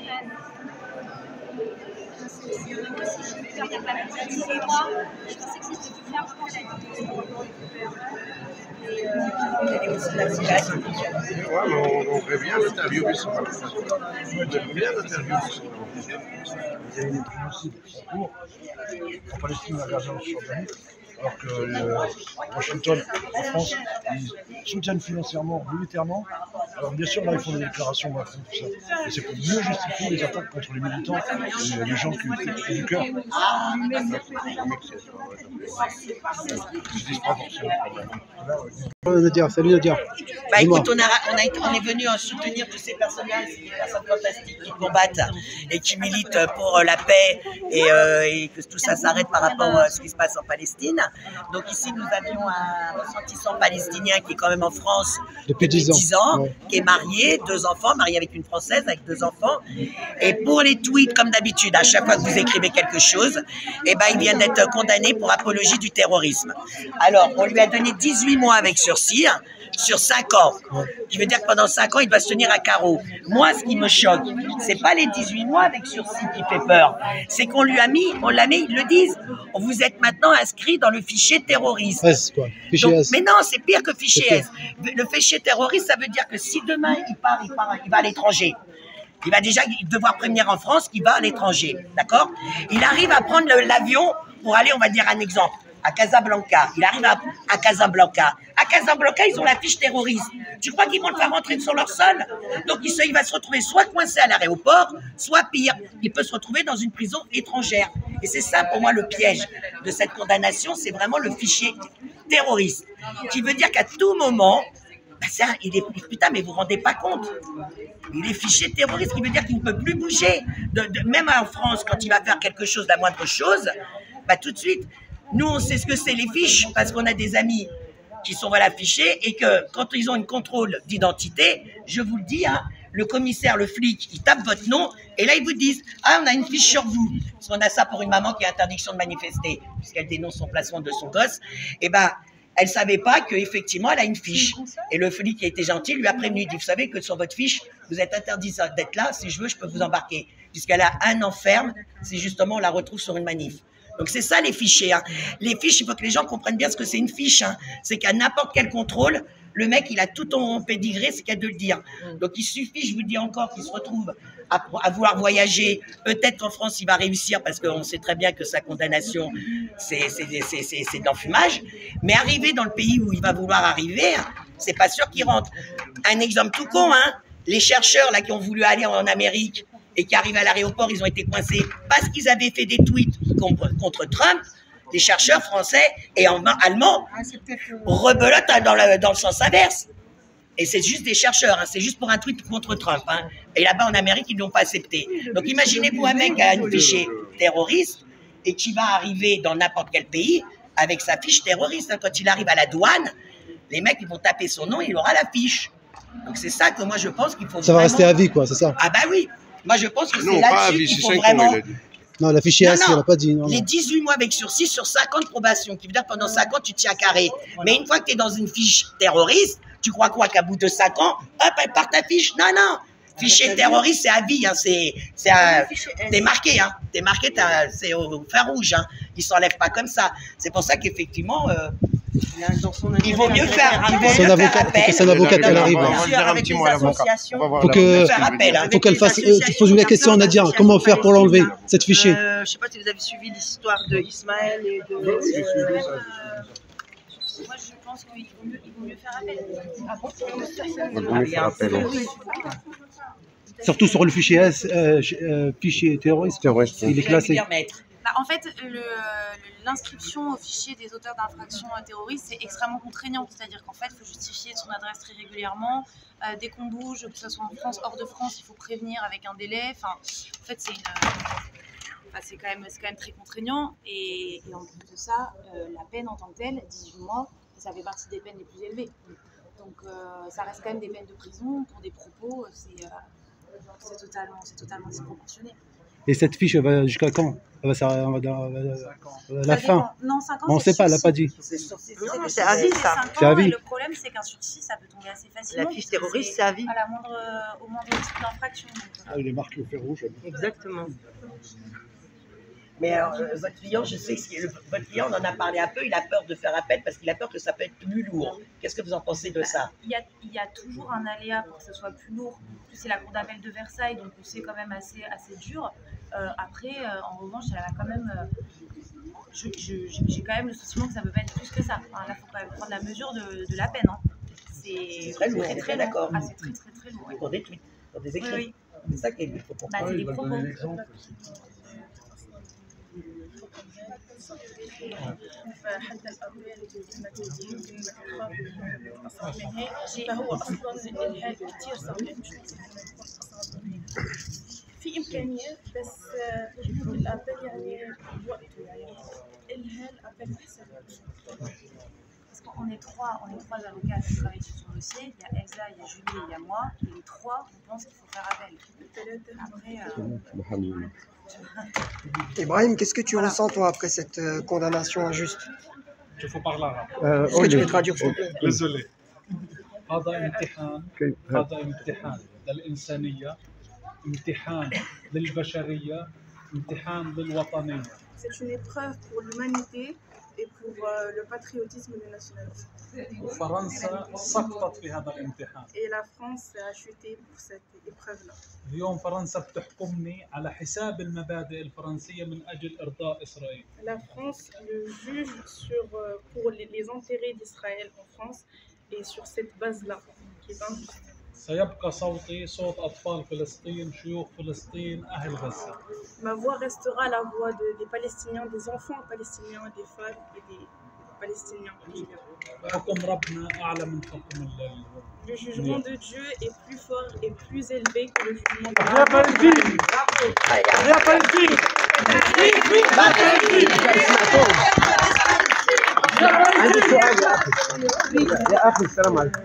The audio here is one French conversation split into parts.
Ouais, mais on aimerait bien l'interviewer sur la plateforme. On aimerait bien l'interviewer sur la plateforme. Il y a une génocide en cours en Palestine, à Gaza, en Cisjordanie, alors que Washington, en France, ils soutiennent financièrement, militairement. Alors bien sûr, là, ils font des déclarations, Macron, tout ça. Et c'est pour mieux justifier les attaques contre les militants et les gens qui ont du cœur. Ils se disent pas forcément. Nadia, salut Nadia. Bah écoute, on est venu soutenir tous ces personnages, ces personnes fantastiques qui combattent et qui militent pour la paix et que tout ça s'arrête par rapport à ce qui se passe en Palestine. Donc ici, nous avions un ressortissant palestinien qui est quand même en France depuis 10 ans, ouais, qui est marié, 2 enfants, marié avec une Française avec 2 enfants. Et pour les tweets, comme d'habitude, à chaque fois que vous écrivez quelque chose, eh ben, il vient d'être condamné pour apologie du terrorisme. Alors, on lui a donné 18 mois avec sursis, sur 5 ans. Qui veut dire que pendant 5 ans, il doit se tenir à carreau. Moi, ce qui me choque, c'est pas les 18 mois avec sursis qui fait peur. C'est qu'on lui a mis, ils le disent, vous êtes maintenant inscrit dans le fichier terroriste. S, quoi. Fichier Donc, S. mais non, c'est pire que fichier S. Le fichier terroriste, ça veut dire que si demain il va à l'étranger, il va déjà devoir prévenir en France qu'il va à l'étranger, d'accord? Il arrive à prendre l'avion pour aller, on va dire un exemple, à Casablanca. Il arrive à Casablanca. À Casablanca, ils ont la fiche terroriste. Tu crois qu'ils vont le faire rentrer sur leur sol? Donc il va se retrouver soit coincé à l'aéroport, soit pire, il peut se retrouver dans une prison étrangère. Et c'est ça pour moi le piège de cette condamnation, c'est vraiment le fichier terroriste, qui veut dire qu'à tout moment, putain, mais vous vous rendez pas compte. Il est fiché terroriste, qui veut dire qu'il ne peut plus bouger. Même en France, quand il va faire quelque chose, la moindre chose, bah tout de suite, nous on sait ce que c'est les fiches, parce qu'on a des amis qui sont fichés, et que quand ils ont une contrôle d'identité, je vous le dis, hein, le commissaire, le flic, il tape votre nom, et là ils vous disent « Ah, on a une fiche sur vous ». Parce qu'on a ça pour une maman qui a interdiction de manifester, puisqu'elle dénonce son placement de son gosse, et ben elle savait pas qu'effectivement, elle a une fiche. Et le flic qui a été gentil lui a prévenu. Il dit, vous savez que sur votre fiche, vous êtes interdit d'être là. Si je veux, je peux vous embarquer. Puisqu'elle a 1 an ferme, si justement on la retrouve sur une manif. Donc c'est ça les fichiers. Hein. Les fiches, il faut que les gens comprennent bien ce que c'est une fiche. Hein. C'est qu'à n'importe quel contrôle, le mec, il a tout en pédigré, c'est qu'à de le dire. Donc il suffit, je vous dis encore, qu'il se retrouve à vouloir voyager. Peut-être qu'en France, il va réussir parce qu'on sait très bien que sa condamnation, c'est de l'enfumage. Mais arriver dans le pays où il va vouloir arriver, c'est pas sûr qu'il rentre. Un exemple tout con, hein, les chercheurs là qui ont voulu aller en Amérique et qui arrivent à l'aéroport, ils ont été coincés parce qu'ils avaient fait des tweets contre Trump. Les chercheurs français et allemands rebelotent dans le sens inverse. Et c'est juste des chercheurs, hein, c'est juste pour un tweet contre Trump. Hein. Et là-bas, en Amérique, ils ne l'ont pas accepté. Donc imaginez-vous un mec qui a un fichier terroriste et qui va arriver dans n'importe quel pays avec sa fiche terroriste. Hein. Quand il arrive à la douane, les mecs, ils vont taper son nom et il aura la fiche. Donc c'est ça que moi, je pense qu'il faut Ça va rester à vie, quoi, c'est ça? Ah bah oui. Moi, je pense que c'est là-dessus qu'il faut vraiment... Non, la fichier S, on l'a pas dit. Non, les 18 mois avec sursis sur 5 ans de probation, qui veut dire que pendant 5 ans, tu tiens carré. Mais une fois que tu es dans une fiche terroriste, tu crois quoi, qu'à bout de 5 ans, hop, elle part ta fiche? Non, non. Fichier terroriste, c'est à vie. Hein. T'es marqué. Hein. T'es marqué, c'est au fer rouge. Hein. Ils ne s'enlèvent pas comme ça. C'est pour ça qu'effectivement... il vaut mieux faire appel. Son avocat, elle arrive. On va dire un petit mot à l'avocat. Faut qu'elle fasse. Tu poses la question à Nadia. Comment faire pour l'enlever, cette fichier? Je ne sais pas si vous avez suivi l'histoire de Ismaël et de. Moi, je pense qu'il vaut mieux faire appel. Il vaut mieux faire appel. Surtout sur le fichier S, fichier terroriste. Il est classé. En fait, l'inscription au fichier des auteurs d'infractions terroristes, c'est extrêmement contraignant. C'est-à-dire qu'en fait, il faut justifier son adresse très régulièrement. Dès qu'on bouge, que ce soit en France, hors de France, il faut prévenir avec un délai. Enfin, en fait, c'est quand même très contraignant. Et en plus de ça, la peine en tant que telle, 18 mois, ça fait partie des peines les plus élevées. Donc, ça reste quand même des peines de prison pour des propos. C'est totalement disproportionné. Et cette fiche, elle va jusqu'à quand? Elle va s'arrêter la fin. Non, 5 ans. On ne sait pas, elle n'a pas dit. Non, c'est à vie, ça. C'est à vie. Le problème, c'est qu'un sursis, ça peut tomber assez facilement. La fiche terroriste, c'est à vie. Au moindre type d'infraction. Ah, il est marqué au fer rouge. Exactement. Mais alors, votre client, je sais que votre client, on en a parlé un peu, il a peur de faire appel parce qu'il a peur que ça peut être plus lourd. Qu'est-ce que vous en pensez de ça? Il y a toujours un aléa pour que ce soit plus lourd. C'est la cour d'appel de Versailles, donc c'est quand même assez dur. Après, en revanche, elle a quand même... j'ai quand même le sentiment que ça ne peut pas être plus que ça. Enfin, là, il faut quand même prendre la mesure de la peine. Hein. C'est très lourd, très d'accord. Ah, c'est très lourd. Oui. Pour des tweets, pour des écrits. Oui. C'est ça qu'il faut comprendre. Bah, c'est des propos. فحتى الأموال اللي يمكن ما تخاف أصعب من هيك فهو أصلا الإلهاء كتير صعب مش في إمكانيات بس الأبل يعني وقته يعني الإلهاء الأبل أحسن. On est trois avocats qui travaillent sur ce dossier. Il y a Elsa, il y a Julie et il y a moi. Et les trois, on pense qu'il faut faire appel. Après, Ibrahim, qu'est-ce que tu ressens toi après cette condamnation injuste? Je faut parler arabe. Est-ce que tu peux traduire s'il te plaît? Désolé. هذا امتحان للإنسانية، امتحان للبشرية، امتحان للوطنية. C'est une épreuve pour l'humanité et pour le patriotisme et le nationalisme. وفرنسا سقطت في هذا الامتحان. Et la France a chuté pour cette épreuve-là. اليوم فرنسا بتحكمني على حساب المبادئ الفرنسية من أجل إرضاء إسرائيل. La France le juge pour les intérêts d'Israël en France et sur cette base-là qui est injuste. سيبقى صوتي صوت أطفال فلسطين، شيوخ فلسطين، أهل غزة. Ma voix restera la voix des Palestiniens, des enfants palestiniens, des femmes et des Palestiniens. حكم ربنا أعلى من حكم الله. Le jugement de Dieu est plus fort et plus élevé que le jugement de يا فلسطين يا فلسطين عندي سؤال يا أخي السلام عليكم.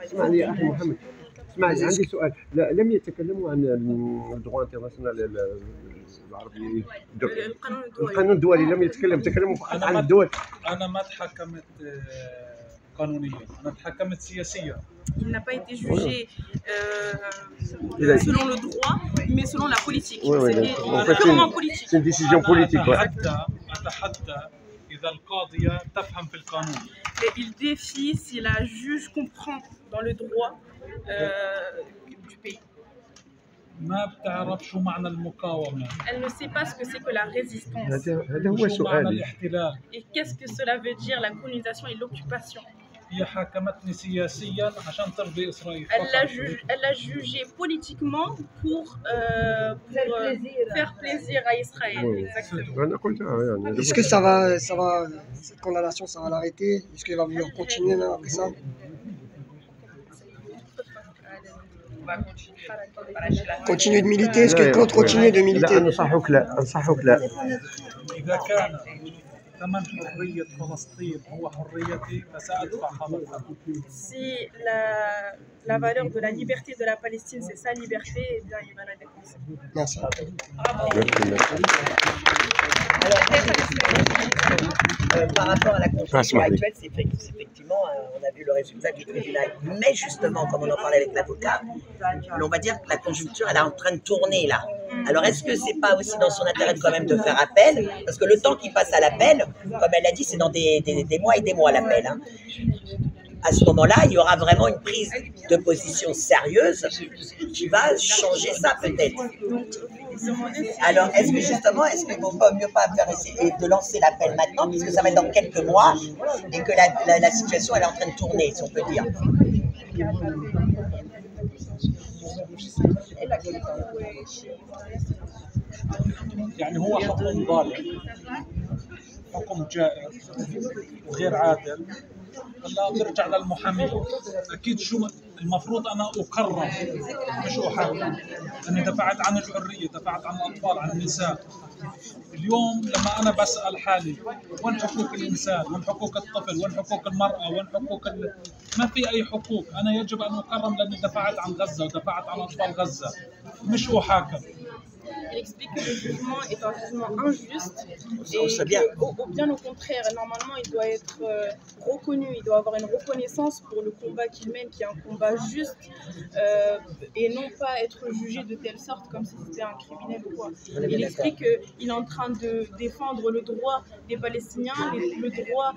اسمعني يا أخي محمد، اسمعني عندي سؤال. لم يتكلموا عن الدروا انترناسيونال العربي، القانون الدولي لم تكلموا فقط عن الدول. أنا ما تحكمت قانونيا، أنا تحكمت سياسيا. Il n'a pas été jugé selon le droit, mais selon la politique. C'était purement politique. C'est une décision politique. أتحدى إذا القاضية تفهم في القانون. Et il défie si la juge comprend dans le droit du pays. ما بتعرف شو معنى المقاومة. Elle ne sait pas ce que c'est que la résistance. هذا هو شو معنى سؤالي. الاحتلال. Et qu'est-ce que cela veut dire la colonisation et l'occupation? هي حاكمتني سياسيا عشان ترضي إسرائيل. Elle l'a jugé politiquement pour faire plaisir à Israël. Exactement. Est-ce que cette condamnation, ça va l'arrêter? Est-ce qu'il va vouloir continuer même après ça? Continuer de militer? Est-ce qu'il compte continuer de militer? أنصحك لا. إذا كان ثمن حرية فلسطين هو حريتي فسأدفع هذا الثمن. Si la valeur de la liberté de la Palestine, c'est sa liberté, eh bien, il va la dépenser. Merci. Alors, par rapport à la constitution actuelle, c'est effectivement, on a vu le résultat du tribunal. Mais justement, comme on en parlait avec l'avocat, on va dire que la conjoncture, elle est en train de tourner là. Alors, est-ce que c'est pas aussi dans son intérêt quand même de faire appel? Parce que le temps qu'il passe à l'appel, comme elle l'a dit, c'est dans des mois et des mois l'appel. Hein. À ce moment-là, il y aura vraiment une prise de position sérieuse qui va changer ça peut-être. Alors, est-ce qu'il ne vaut pas mieux pas faire essayer de lancer l'appel maintenant, puisque ça va être dans quelques mois et que la situation elle est en train de tourner, si on peut dire. يعني هو حكم ظالم، حكم جائر وغير عادل. هلا برجع للمحامية، أكيد شو المفروض أنا أكرم مش أحاكم. أنا دفعت عن الحرية، دفعت عن الأطفال، عن النساء. اليوم لما أنا بسأل حالي وين حقوق الإنسان، وين حقوق الطفل، وين حقوق المرأة، وين حقوق ما في أي حقوق. أنا يجب أن أكرم لأني دفعت عن غزة ودفعت عن أطفال غزة، مش أحاكم. Il explique que le jugement est un jugement injuste On et sait bien. bien au contraire, normalement, il doit être reconnu, il doit avoir une reconnaissance pour le combat qu'il mène, qui est un combat juste, et non pas être jugé de telle sorte comme si c'était un criminel ou quoi. Il explique qu'il est en train de défendre le droit des Palestiniens, le droit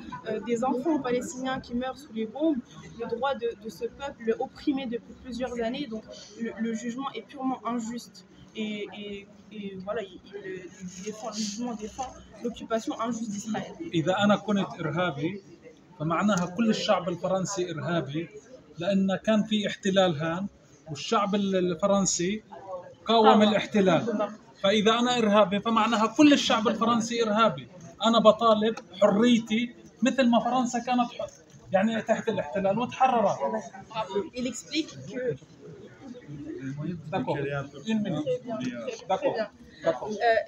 des enfants palestiniens qui meurent sous les bombes, le droit de ce peuple opprimé depuis plusieurs années. Donc le jugement est purement injuste. Et voilà, il défend, le jugement défend l'occupation injuste d'Israël. إذا أنا كنت إرهابي فمعناها كل الشعب الفرنسي إرهابي لأن كان في احتلال هان والشعب الفرنسي قاوم الاحتلال. فإذا أنا إرهابي فمعناها كل الشعب الفرنسي إرهابي. أنا بطالب حريتي مثل ما فرنسا كانت يعني تحت الاحتلال وتحررت. Il explique que D'accord. Une minute. D'accord.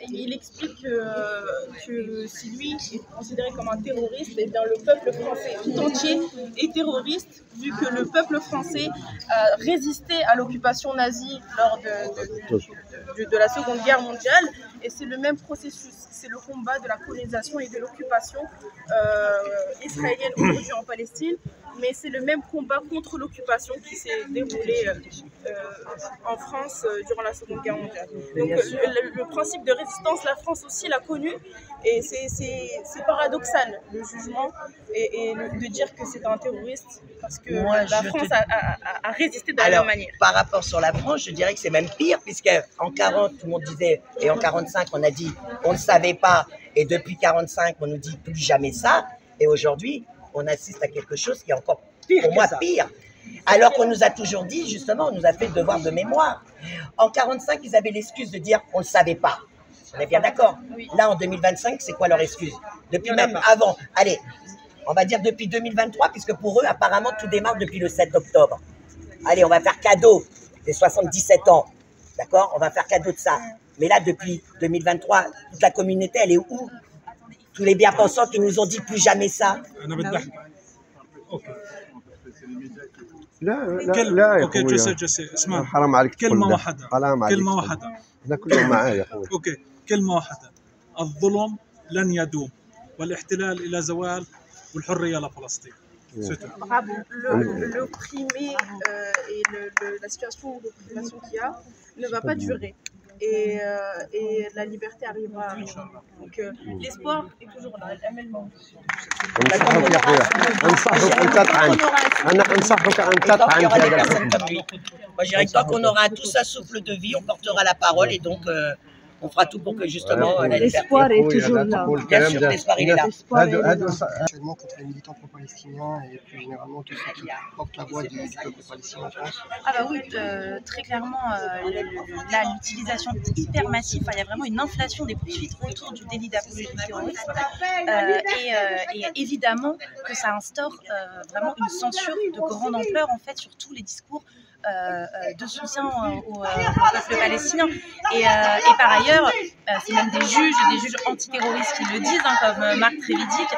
il explique que si lui est considéré comme un terroriste, et bien le peuple français tout entier est terroriste, vu que le peuple français a résisté à l'occupation nazie lors de la Seconde Guerre mondiale, et c'est le même processus, c'est le combat de la colonisation et de l'occupation israélienne aujourd'hui en Palestine, mais c'est le même combat contre l'occupation qui s'est déroulé en France durant la Seconde Guerre mondiale. Donc le principe de résistance, la France aussi l'a connu, et c'est paradoxal le jugement et de dire que c'est un terroriste parce que la France a résisté de la même manière. Par rapport sur la France, je dirais que c'est même pire, puisque en 40, tout le monde disait, et en 45, on a dit on ne savait pas, et depuis 45, on nous dit plus jamais ça, et aujourd'hui, on assiste à quelque chose qui est encore, pour moi, pire. Alors qu'on nous a toujours dit, justement, on nous a fait le devoir de mémoire. En 45, ils avaient l'excuse de dire on ne savait pas. On est bien d'accord. Là, en 2025, c'est quoi leur excuse? Depuis même avant, allez, on va dire depuis 2023, puisque pour eux, apparemment, tout démarre depuis le 7 octobre. Allez, on va faire cadeau des 77 ans. D'accord? On va faire cadeau de ça. Mais là, depuis 2023, toute la communauté, elle est où? Tous les bien-pensants qui nous ont dit plus jamais ça. لا اوكي جسي اسمع حرام عليك كلمة واحدة حرام عليك كلمة واحدة احنا كلنا معاه يا اخوي اوكي كلمة واحدة الظلم لن يدوم والاحتلال إلى زوال والحرية لفلسطين. Bravo. L'opprimé et la situation d'opprimation qu'il y a ne va pas durer. Et la liberté arrivera. Donc l'espoir est toujours là. انصحك يا اخويا انصحك ان تطعن انا انصحك ان تطعن في هذا الحكم. Moi, je dirais que tant qu'on aura tous un souffle de vie, on portera la parole et donc on fera tout pour que justement la liberté. L'espoir est toujours là. Bien sûr, l'espoir il est là. Actuellement contre les militants pro-palestiniens et plus généralement tous ceux qui portent la voix du peuple palestinien en France. Ah bah oui, très clairement, là, l'utilisation hyper massive, il y a vraiment une inflation des poursuites autour du délit d'apologie du terrorisme. Et évidemment que ça instaure vraiment une censure de grande ampleur en fait sur tous les discours de soutien au peuple palestinien. Et par ailleurs, c'est même des juges antiterroristes qui le disent, hein, comme Marc Trévidic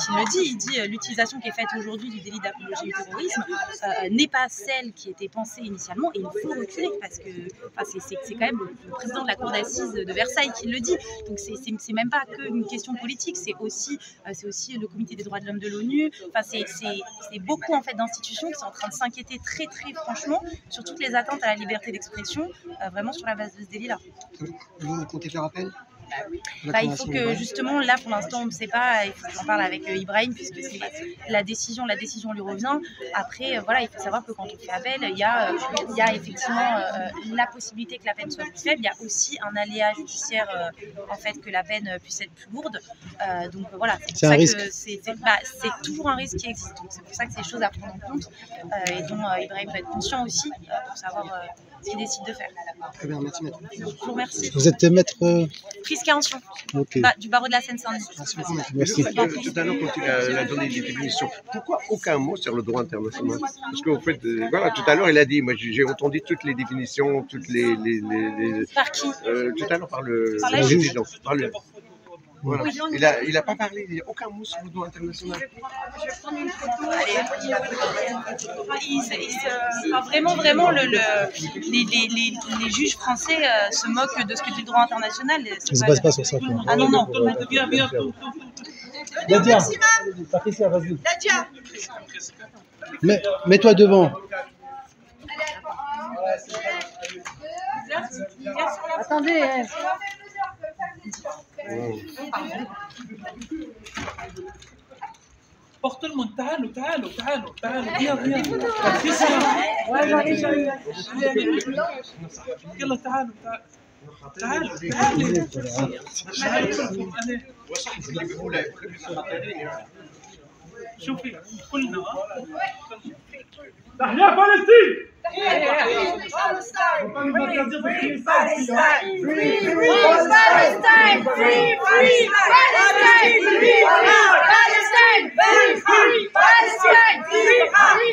qui le dit. Il dit l'utilisation qui est faite aujourd'hui du délit d'apologie du terrorisme n'est pas celle qui était pensée initialement, et il faut reculer parce que c'est quand même le président de la cour d'assises de Versailles qui le dit. Donc c'est même pas qu'une question politique, c'est aussi le comité des droits de l'homme de l'ONU. Enfin, c'est beaucoup en fait d'institutions qui sont en train de s'inquiéter très très franchement sur toutes les atteintes à la liberté d'expression, vraiment sur la base de ce délit-là. Vous comptez faire appel? Il faut que justement, là pour l'instant on ne sait pas, il faut que j'en parle avec Ibrahim puisque c'est la décision lui revient. Après voilà, il faut savoir que quand on fait appel, il y a effectivement la possibilité que la peine soit plus faible, il y a aussi un aléa judiciaire en fait que la peine puisse être plus lourde. Donc voilà, c'est un risque. C'est toujours un risque qui existe. Donc c'est pour ça que c'est des choses à prendre en compte et dont Ibrahim doit être conscient aussi pour savoir ce qu'il décide de faire. Très bien, merci maître. Je vous remercie. Vous êtes maître Prisca Ancion, du barreau de la Seine-Saint-Denis. Merci. Tout à l'heure, quand il a donné des définitions, pourquoi aucun mot sur le droit international? Parce qu'en fait, voilà, tout à l'heure, il a dit, moi j'ai entendu toutes les définitions, toutes les... Par qui? Tout à l'heure, par le juge. Par le... Voilà. Il a pas parlé, il n'y a aucun mot sur le droit international. Je vais prendre une photo. Vraiment, les juges français se moquent de ce que dit le droit international. Ça ne se base pas sur ça. Quoi. Ah non, non. Viens. Nadia, Patricia, vas-y. Mets-toi devant. Attendez. porte le monde. تعالوا viens Patricia يلا تعالوا شوفي كلنا تحيا فلسطين Palestine!